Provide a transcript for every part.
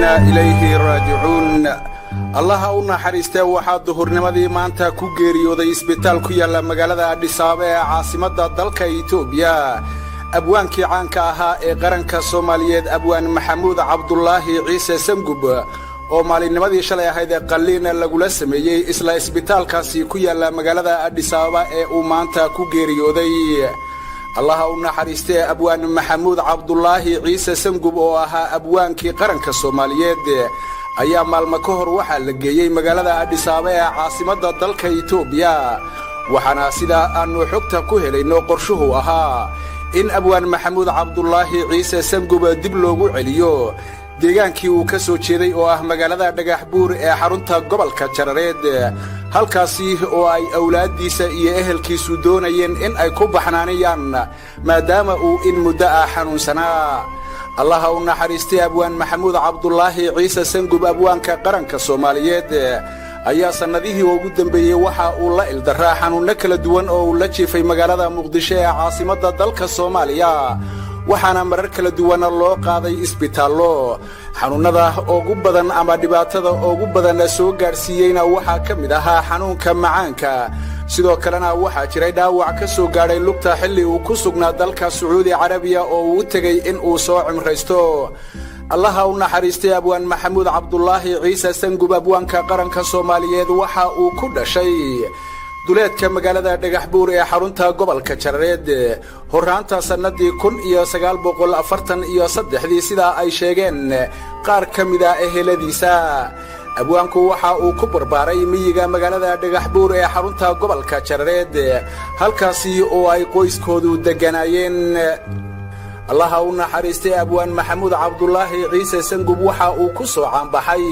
وإنا إليه راجعون. الله أونا حريسته وحاد ظهورنمدي maanta ku geeriyooday isbitaal ku yaala magaalada Addis Ababa ee caasimada dalka Itoobiya. abwaankii caanka ahaa ee qaranka Soomaaliyeed abwaan Maxamuud Cabdullaahi Ciise Sangub oo maalinnimadii shalay ahayd qalliin lagula sameeyay isla isbitaalkaasi ku yaala magaalada Addis Ababa ee uu maanta ku geeriyooday. الله أونا حريسته أبوان محمود عبد الله عيسى سنجب أوها أبوان كي قرن كالصوماليات أيام المكهر وحل جيي مجالة أديس أبابا عاصمة الدلك إثيوبيا وحنا سيدا أنو حكت كهل إنه قرشه أها إن أبوان محمود عبد الله عيسى سنجب دبلو عليو deegaankii uu ka soo jeeday oo ah magaalada Dhagaxbuur ee xarunta gobolka Jarareed halkaasi oo ay awlaadiisa iyo ehelkiisu doonayeen in ay ku baxnaaniyaan maadaama uu in muddo ah xanuunsanaa. Allah u naxariistay abwaan Maxamuud Cabdullaahi Ciise Sangub abwaanka qaranka Soomaaliyeed ayaa sanadihii ugu dambeeyay waxa uu la ildaraa xanuunno kala duwan oo uu la jiifay magaalada Muqdisho ee caasimada dalka Soomaaliya waxaana marar kala duwan loo qaaday isbitaallo xanuunada ugu badan ama dhibaatada ugu badan soo gaarsiiyayna waxa kamid ahaa xanuunka macaanka sidoo kalena waxa jiray dhaawac ka soo gaaray lugta xilli uu ku sugnaa dalka Sacuudi Carabiya oo uu tagay in uu soo cimraysto. الله أونا حريستي أبوان محمود عبد الله عيسى سنجب أبوان كقرن كصوماليات وحا وكل شيء duleedka magaalada Dhagaxbuur ee xarunta gobolka Jarareed horaanta sanadii 1943 sida ay sheegeen qaar kamida eheladiisa. abwaanku waxa uu ku barbaaray miyiga magaalada Dhagaxbuur ee xarunta gobolka Jarareed halkaasi oo ay qoyskoodu deganayeen. الله أونا حريستي أبوان محمود عبد الله عيسى سنجب waxa uu ku soo caanbaxay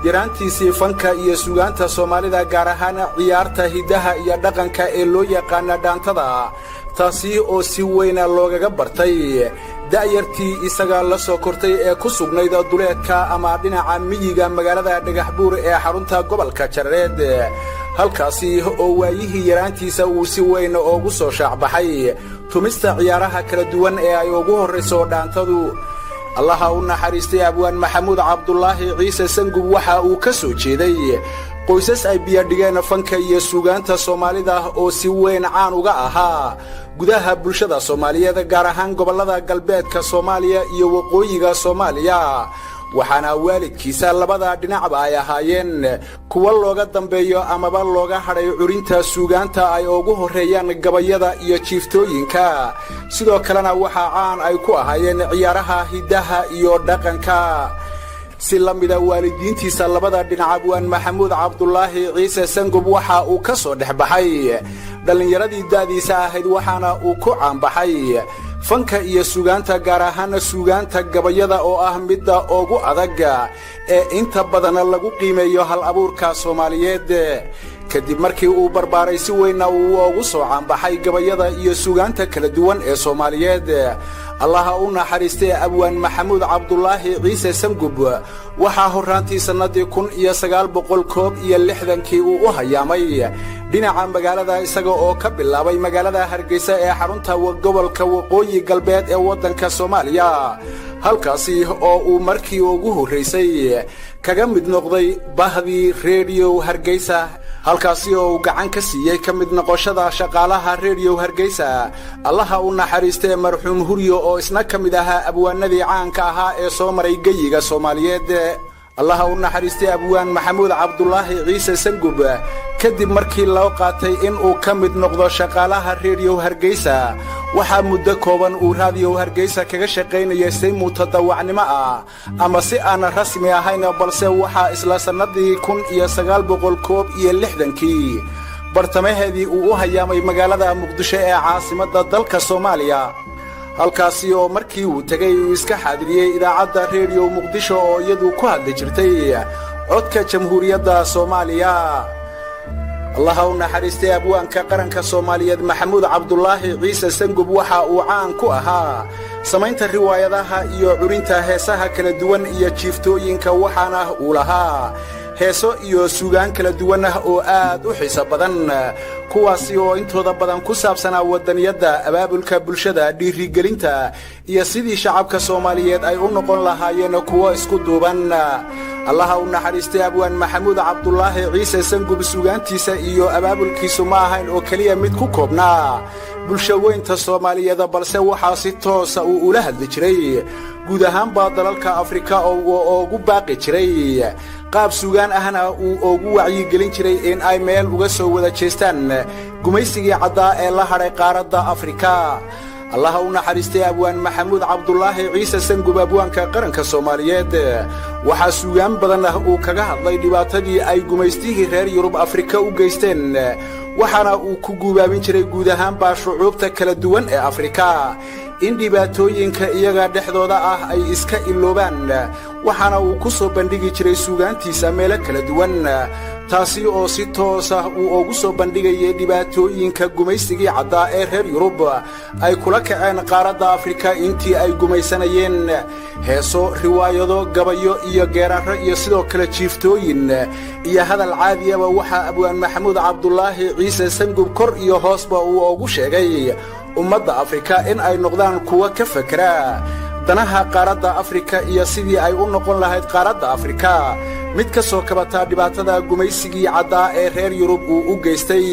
jiraantiisii fanka iyo suugaanta Soomaalida gaar ahaan ciyaarta hidaha iyo dhaqanka ee loo yaqaan dhaantada taasi oo si weyn looga bartay daayartii isaga la soo kortay ee ku sugnayd duleedka ama dhinaca miyiga magaalada Dhagaxbuur ee xarunta gobolka Jarareed halkaasi oo waayihii yaraantiisa uu si weyn ugu soo shaacbaxay tumista ciyaaraha kala duwan ee ay ugu horeyso dhaantadu. الله أونا حريستي أبوان محمود عبد الله عيسى سنجب وحا وكسو جيدي qoysas ay biyadhigeen fanka iyo suugaanta Soomaalida oo si weyn caan uga ahaa gudaha bulshada Soomaaliyeed gaar ahaan gobolada galbeedka Soomaaliya iyo waqooyiga Soomaaliya waxaana waalidkiisa labada dhinacba ay ahaayeen kuwa looga dambeeyo amaba looga haray curinta suugaanta ay ugu horeeyaan gabayada iyo jiiftooyinka sidoo kalena waxa caan ay ku ahaayeen ciyaaraha hidaha iyo dhaqanka. si lamida waalidiintiisa labada dhinac abwaan Maxamuud Cabdullaahi Ciise Sangub waxa uu ka soo dhaxbaxay dhalinyaradii daadiisa ahayd waxaana uu ku caanbaxay fanka iyo suugaanta gaar ahaan suugaanta gabayada oo ah midda ugu adag ee inta badan lagu qiimeeyo hal abuurka Soomaaliyeed. kadib markii uu barbaaray si weyn uu ugu soo caanbaxay gabayada iyo suugaanta kala duwan ee Soomaaliyeed. الله أونا حريستي أبوان محمود عبد الله عيسى سنجب وحا هرانتي سنادي كون إيا سغال بقول كوب إيا اللحدن كي وهيامي دينا عام مغالدا إساقو أو كبلاوي مغالدا هرقيسا إيا حرونتا وقبل كوقوي قلبيت إيا ودن كسوماليا halkaasi oo uu markii ugu horeysay kaga mid noqday bahdii radio Hargeysa halkaasi oo uu gacan ka siiyay kamid noqoshada shaqaalaha radio Hargeysa. الله u naxariistay marxuum Huriyo oo isna kamid ahaa abwaanadii caanka ahaa ee soo maray geyiga Soomaaliyeed. الله u naxariistay abwaan Maxamuud Cabdullaahi Ciise Sangub kadib markii loo qaatay in uu kamid noqdo shaqaalaha radio Hargeysa waxa muddo kooban uu radio Hargeysa kaga shaqeynayay si mutadawacnimo ah ama si aan rasmi ahayn balse waxa isla sanadii 1960 bartamaheedii uu u hayaamay magaalada Muqdisho ee caasimada dalka Soomaaliya halkaasi oo markii uu tagay uu iska xaadiriyay idaacadda radio Muqdisho oo iyadu ku hadli jirtay codka jamhuuriyadda Soomaaliya. الله أونا حريستي أبوان كقرن كصوماليات محمود عبد الله عيسى سنجب وحا وعان كوها سمينت الرواية ذاها إيو عرينتا هيساها كلا دوان إيا جيفتوين كوحانا أولها heeso iyo suugaan kala duwan ah oo aad u xiiso badan kuwaasi oo intooda badan ku saabsanaa wadaniyadda abaabulka bulshada dhiirigelinta iyo sidii shacabka Soomaaliyeed ay u noqon lahaayeen kuwo isku duuban allaha u naxariistay abwaan maxamuud cabdullaahi ciise sangub suugaantiisa iyo abaabulkiisu ma ahayn oo kaliya mid ku koobnaa bulshaweynta Soomaaliyeed balse waxaa si toos ah ula hadli jiray guud ahaanba dalalka Afrika oo ugu baaqi jiray qaab suugaan ahna uu ugu wacyigelin jiray in ay meel uga soo wada jeestaan gumaysigii caddaa ee la haray qaaradda Afrika allaha u naxariistay abwaan maxamuud cabdullaahi ciise sangub abwaanka qaranka Soomaaliyeed waxa suugaan badan ah uu kaga hadlay dhibaatadii ay gumaystihii reer Yurub Afrika u geysteen waxaana uu ku guubaabin jiray guud ahaanba shucuubta kala duwan ee Afrika in dhibaatooyinka iyaga dhexdooda ah ay iska iloobaan waxaana uu ku soo bandhigi jiray suugaantiisa meelo kala duwan taasi oo si toos ah uu ugu soo bandhigayay dhibaatooyinka gumaysigii caddaa ee reer Yurub ay kula kaceen qaaradda Afrika intii ay gumaysanayeen heeso riwaayado gabayo iyo geerarro iyo sidoo kale jiiftooyin iyo hadal caadi ah waxa abwaan maxamuud cabdullaahi ciise sangub kor iyo hoosba uu ugu sheegay ummadda Afrika in ay noqdaan kuwa ka fakara danaha qaaradda Afrika iyo sidii ay u noqon lahayd qaaradda Afrika mid ka soo kabata dhibaatada gumaysigii caddaa ee reer Yurub uu u geystay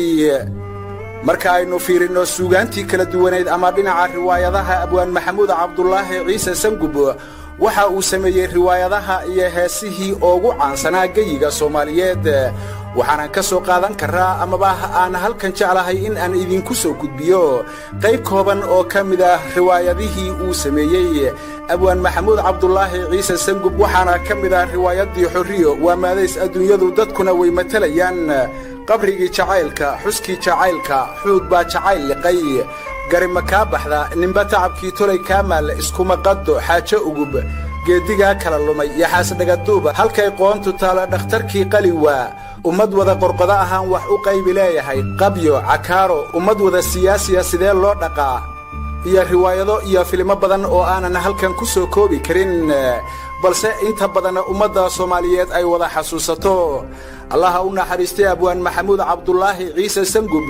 marka aynu fiirino suugaantii kala duwaneed ama dhinaca riwaayadaha abwaan maxamuud cabdullaahi ciise sangub waxa uu sameeyay riwaayadaha iyo heesihii ugu caansanaa geyiga Soomaaliyeed waxaan ka soo qaadan karaa amaba aan halkan jeclahay in aan idinku soo gudbiyo qayb kooban oo kamid ah riwaayadihii uu sameeyay abwaan maxamuud cabdullaahi ciise sangub waxaana kamid ah riwaayadii xorriyo waa maadays adduunyadu dadkuna way matalayaan qabrigii jacaylka xuskii jacaylka xuud baa jacayl liqay garima ka baxda nimba tacabkii tolay kaamaal iskuma qaddo xaajo ugub geediga kala lumay yaxaas dhagaduuba halkay qoontu taala dhakhtarkii qaliwa ummad wada qorqodo ahaan wax u qayb leeyahay qabyo cakaaro ummad wada siyaasiya sidee loo dhaqaa iyo riwaayado iyo filimo badan oo aanan halkan ku soo koobi karin balse inta badan ummadda Soomaaliyeed ay wada xasuusato allaha u naxariistay abwaan maxamuud cabdullaahi ciise sangub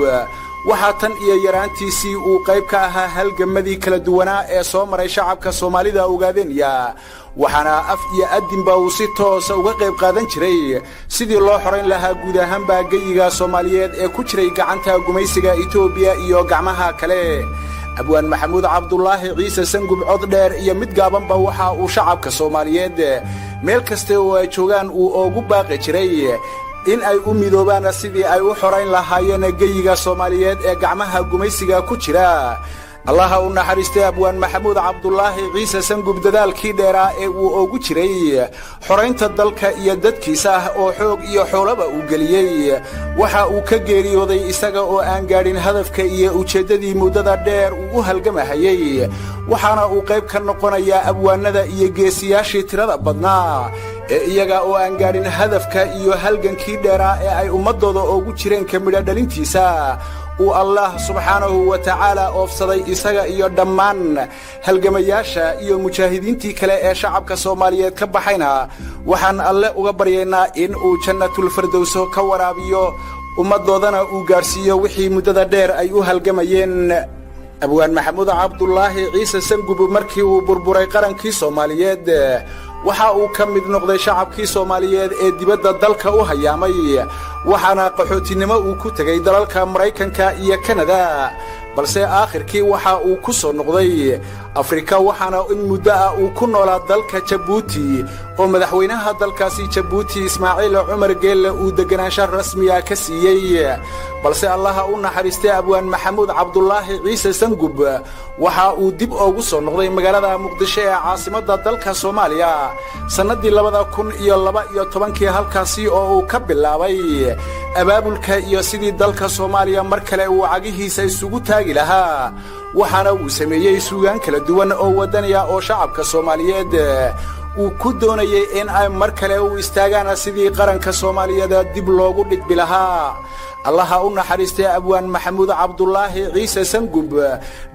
waxaa tan iyo yaraantiisii uu qayb ka ahaa halgamadii kala duwanaa ee soo maray shacabka Soomaalida ogaadeenya waxaana af iyo adinba uu si toos ah uga qayb qaadan jiray sidii loo xoreyn lahaa guud ahaanba geyiga Soomaaliyeed ee ku jiray gacanta gumaysiga Itoobiya iyo gacmaha kale abwaan maxamuud cabdullaahi ciise sangub cod dheer iyo mid gaabanba waxa uu shacabka Soomaaliyeed meel kasta oo ay joogaan uu ugu baaqi jiray in ay u midoobaan sidii ay u xoreyn lahaayeen geyiga Soomaaliyeed ee gacmaha gumaysiga ku jira allaha u naxariistay abwaan maxamuud cabdullaahi ciise sangub dadaalkii dheeraa ee uu ugu jiray xoreynta dalka iyo dadkiisa oo xoog iyo xoolaba uu geliyay waxa uu ka geeriyooday isaga oo aan gaadhin hadafka iyo ujeedadii muddada dheer uu u halgamahayay waxaana uu qayb ka noqonayaa abwaanada iyo geesiyaashii tirada badnaa ee iyaga oo aan gaadhin hadafka iyo halgankii dheeraa ee ay ummadooda ugu jireen ka midho dhalintiisa uu Allah subxaanahu wa ta'ala oofsaday isaga iyo dhammaan halgamayaasha iyo mujaahidiintii kale ee shacabka Soomaaliyeed ka baxayna waxaan alle uga baryaynaa in uu jannatul firdaws ka waraabiyo ummadoodana uu gaarsiiyo wixii muddada dheer ay u halgamayeen abwaan maxamuud cabdullaahi ciise sangub markii uu burburay qarankii Soomaaliyeed waxa uu ka mid noqday shacabkii Soomaaliyeed ee dibadda dalka u hayaamay waxaana qaxootinimo uu ku tagay dalalka Mareykanka iyo Kanada balse aakhirkii waxa uu ku soo noqday Afrika waxaana in muddo ah uu ku noolaa dalka Djibouti oo madaxweynaha dalkaasi Djibouti Ismaaciil Cumar Geelle uu deganaansho rasmi ah ka siiyay balse allaha u naxariistay abwaan maxamuud cabdullaahi ciise sangub waxa uu dib ugu soo noqday magaalada Muqdisho ee caasimadda dalka Soomaaliya sanadii 2012 halkaasi oo uu ka bilaabay abaabulka iyo sidii dalka Soomaaliya mar kale uu cagihiisa isugu taagi lahaa waxaana uu sameeyay suugaan kala duwan oo wadaniya oo shacabka Soomaaliyeed uu ku doonayay in ay mar kale u istaagaan sidii qaranka Soomaaliyeed dib loogu dhigbi lahaa. allaha u naxariistay abwaan maxamuud cabdulaahi ciise sangub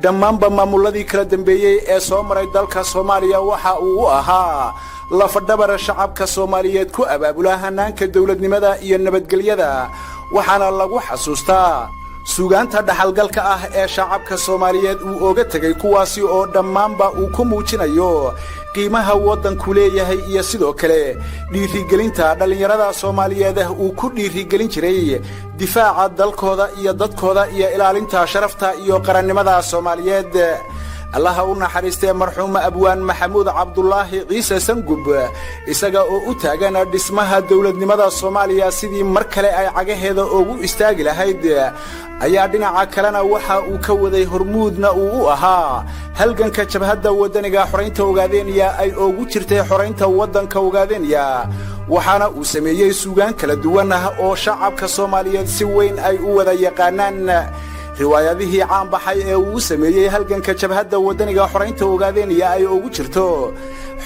dhammaanba maamuladii kala dambeeyey ee soo maray dalka Soomaaliya waxa uu u ahaa lafadhabar shacabka Soomaaliyeed ku abaabula hanaanka dawladnimada iyo nabadgelyada, waxaana lagu xasuustaa suugaanta dhaxalgalka ah ee shacabka Soomaaliyeed uu oga tagay, kuwaasi oo dhammaanba uu ku muujinayo qiimaha waddanku leeyahay iyo sidoo kale dhiirigelinta dhalinyarada Soomaaliyeed uu ku dhiirigelin jiray difaaca dalkooda iyo dadkooda iyo ilaalinta sharafta iyo qarannimada Soomaaliyeed. allaha u naxariistay marxuum abwaan maxamuud cabdulaahi ciise sangub isaga oo u taagan dhismaha dawladnimada Soomaaliya sidii mar kale ay cagaheeda ugu istaagi lahayd, ayaa dhinaca kalena waxa uu ka waday hormuudna uu u ahaa halganka jabhadda wadaniga xoreynta Ogaadeniya ay ugu jirtay xoreynta waddanka Ogaadeniya, waxaana uu sameeyay suugaan kala duwan oo shacabka Soomaaliyeed si weyn ay u wada yaqaanaan. riwaayadihii caan baxay ee uu sameeyay halganka jabhadda wadaniga xoreynta Ogaadeniya ay ugu jirto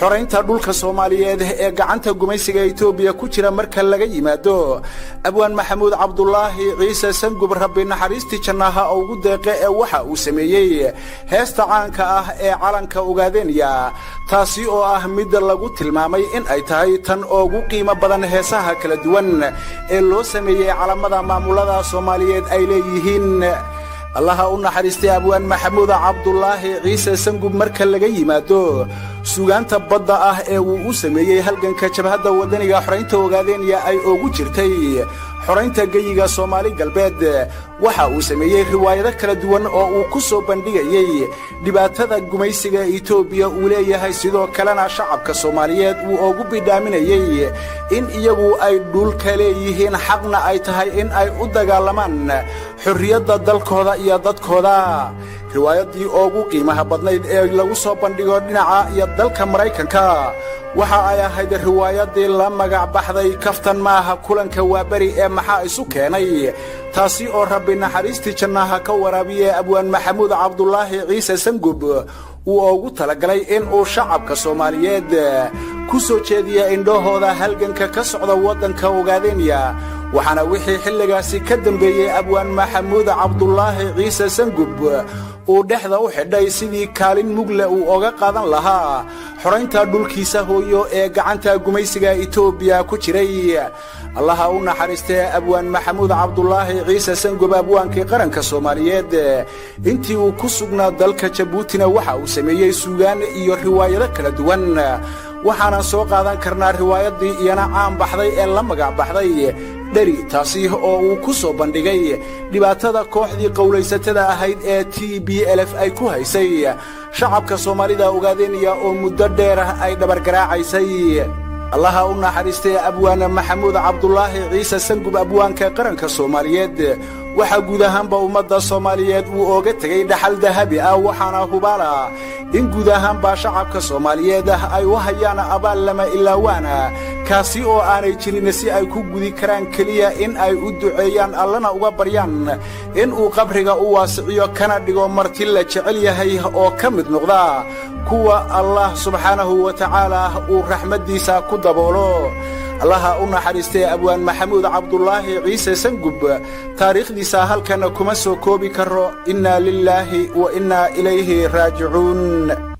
xoreynta dhulka Soomaaliyeed ee gacanta gumaysiga Itoobiya ku jira marka laga yimaado abwaan maxamuud cabdulaahi ciise sangub rabbi naxariisti jannaha ugu deeqe ee waxa uu sameeyay heesta caanka ah ee calanka Ogaadeniya, taasi oo ah mid lagu tilmaamay in ay tahay tan ugu qiimo badan heesaha kala duwan ee loo sameeyay calamada maamulada Soomaaliyeed ay leeyihiin. allaha u naxariistay abwaan maxamuud cabdulaahi ciise sangub marka laga yimaado suugaanta badda ah ee uu u sameeyay halganka jabhadda wadaniga xoreynta Ogaadeniya ay ugu jirtay xoreynta geyiga Soomaali galbeed, waxa uu sameeyay riwaayado kala duwan oo uu ku soo bandhigayay dhibaatada gumaysiga Itoobiya uu leeyahay, sidoo kalena shacabka Soomaaliyeed uu ugu bidhaaminayay in iyagu ay dhulka leeyihiin xaqna ay tahay in ay u dagaalamaan xorriyadda dalkooda iyo dadkooda. riwaayadii ugu qiimaha badnayd ee lagu soo bandhigo dhinaca iyo dalka Mareykanka waxa ay ahayd riwaayadii la magac baxday kaftan maaha kulanka waabari ee maxaa isu keenay, taasi oo rabbi naxariisti jannaha ka waraabiye abwaan maxamuud cabdulaahi ciise sangub uu ugu talagalay in uu shacabka Soomaaliyeed ku soo jeediyo indhahooda halganka ka socda waddanka Ogaadeniya, waxaana wixii xilligaasi ka dambeeyay abwaan maxamuud cabdulaahi ciise sangub uu dhexda u xidhay sidii kaalin mugle uu uga qaadan lahaa xoreynta dhulkiisa hooyo ee gacanta gumaysiga Itoobiya ku jiray. allaha u naxariistay abwaan maxamuud cabdulaahi ciise sangub abwaankii qaranka Soomaaliyeed intii uu ku sugnaa dalka Jabuutina waxa uu sameeyay suugaan iyo riwaayado kala duwan, waxaana soo qaadan karnaa riwaayadii iyana caan baxday ee la magac baxday dheri, taasi oo uu ku soo bandhigay dhibaatada kooxdii qowlaysatada ahayd ee TPLF ay ku haysay shacabka Soomaalida Ogaadeniya oo muddo dheer ay dhabargaraacaysay. allaha u naxariistay abwaan maxamuud cabdulaahi ciise sangub abwaanka qaranka Soomaaliyeed waxa guud ahaanba ummadda Soomaaliyeed uu oga tagay dhaxal dahabi ah, waxaana hubaala in guud ahaanba shacabka Soomaaliyeed ay u hayaan abaal lama ilaawaana, kaasi oo aanay jirin si ay ku gudi karaan kaliya in ay u duceeyaan allana uga baryaan in uu qabriga u waasiciyo kana dhigo marti la jecel yahay oo ka mid noqda kuwa Allah subxaanahu wa ta'ala uu raxmadiisa ku daboolo. allaha u naxariistay abwaan maxamuud cabdulaahi ciise sangub taariikhdiisa halkan kuma soo koobi karo. inna lillahi wa inna ilayhi raajicuun.